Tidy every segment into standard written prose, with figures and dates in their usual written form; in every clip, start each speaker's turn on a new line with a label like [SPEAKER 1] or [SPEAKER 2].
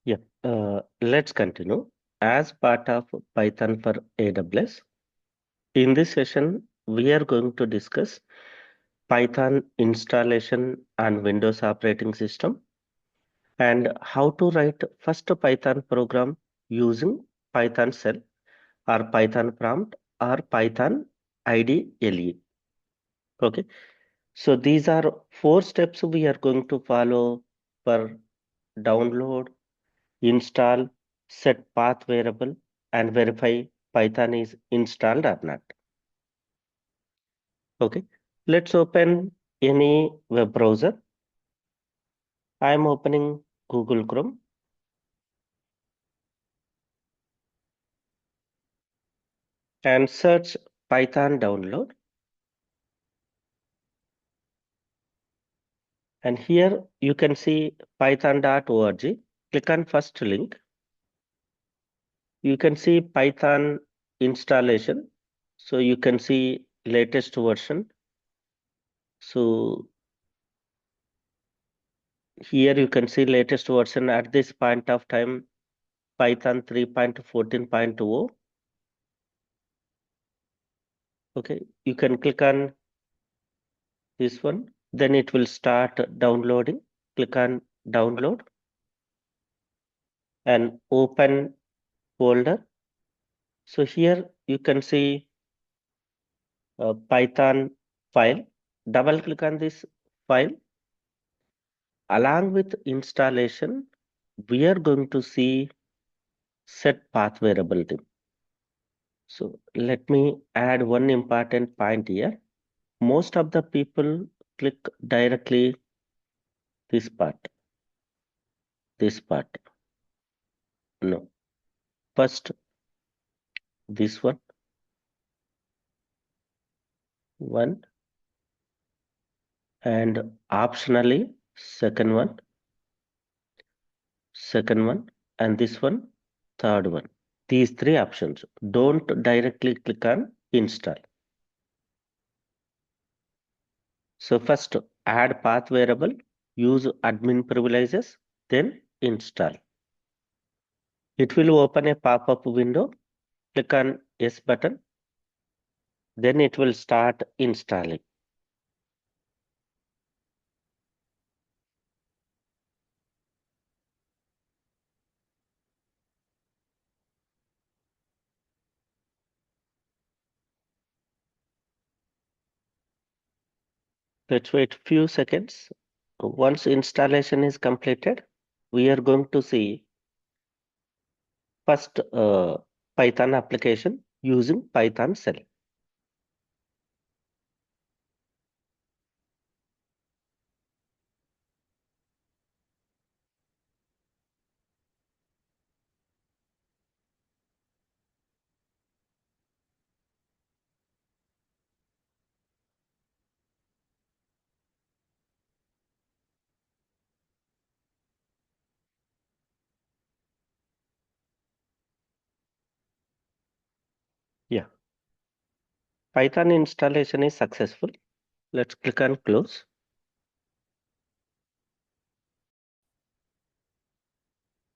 [SPEAKER 1] Yeah, let's continue. As part of Python for AWS, in this session, we are going to discuss Python installation on Windows operating system and how to write first Python program using Python shell or Python prompt or Python IDLE. Okay, so these are four steps we are going to follow for download, install, set path variable, and verify Python is installed or not. Okay, let's open any web browser. I am opening Google Chrome and search Python download. And here you can see python.org. Click on first link. You can see Python installation. So you can see latest version. So here you can see latest version at this point of time, Python 3.14.0. Okay, you can click on this one, then it will start downloading. Click on download and open folder. So here you can see a Python file. Double click on this file. Along with installation, we are going to see set path variability. So let me add one important point here. Most of the people click directly this part, this part. No, first this one, and optionally second one, and this one, third one. These three options. Don't directly click on install. So first add path variable, use admin privileges, then install. It will open a pop-up window. Click on yes button. Then it will start installing. Let's wait few seconds. Once installation is completed, we are going to see first Python application using Python shell. Yeah, Python installation is successful. Let's click on close.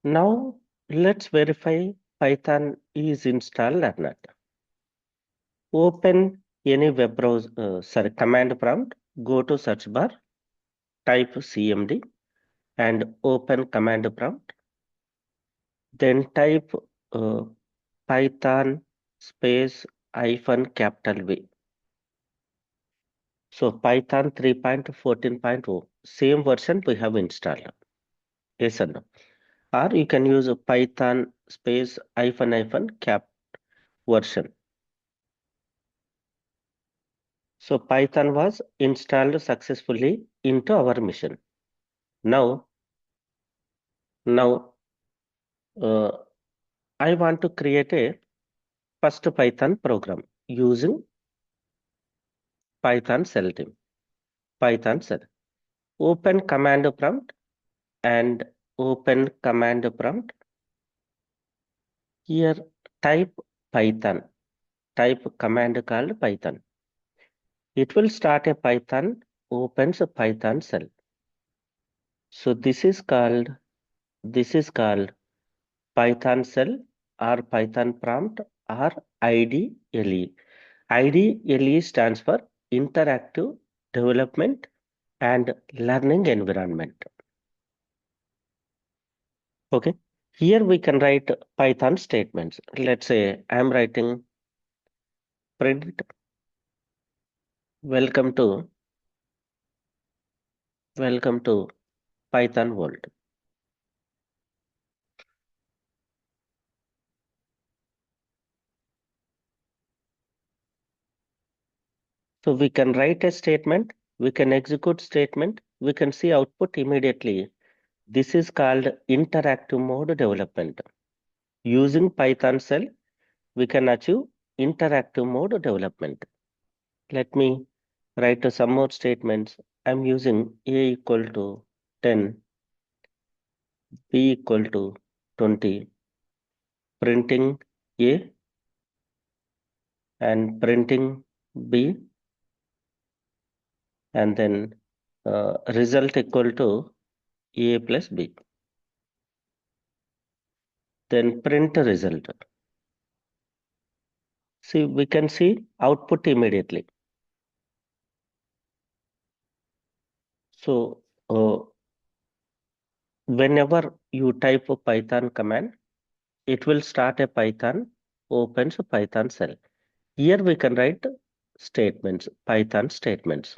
[SPEAKER 1] Now let's verify Python is installed or not. Open any web browser, command prompt, go to search bar, type cmd and open command prompt. Then type uh, Python space -V. So Python 3.14.0, same version we have installed. Yes or no? Or you can use a Python space -cap version. So Python was installed successfully into our machine. Now, now I want to create a first Python program using Python shell team. Python shell. Open command prompt and open command prompt. Here type Python. Type command called Python. It will start a Python, opens a Python shell. So this is called Python shell or Python prompt or IDLE. IDLE stands for Interactive Development and Learning Environment. Okay. Here we can write Python statements. Let's say I'm writing print welcome to Python world. So we can write a statement, we can execute statement, we can see output immediately. This is called interactive mode development. Using Python shell, we can achieve interactive mode development. Let me write some more statements. I'm using a equal to 10, b equal to 20, printing a and printing b, and then result equal to a plus b. Then print result. See, we can see output immediately. So whenever you type a Python command, it will start a Python, opens a Python shell. Here we can write statements, Python statements.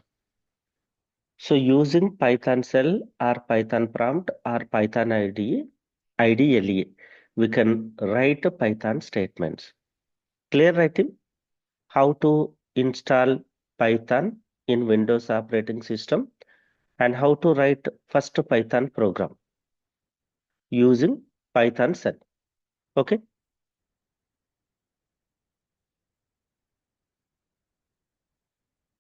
[SPEAKER 1] So using Python shell or Python prompt or Python IDLE, we can write Python statements. Clear writing? How to install Python in Windows operating system and how to write first Python program using Python shell. Okay.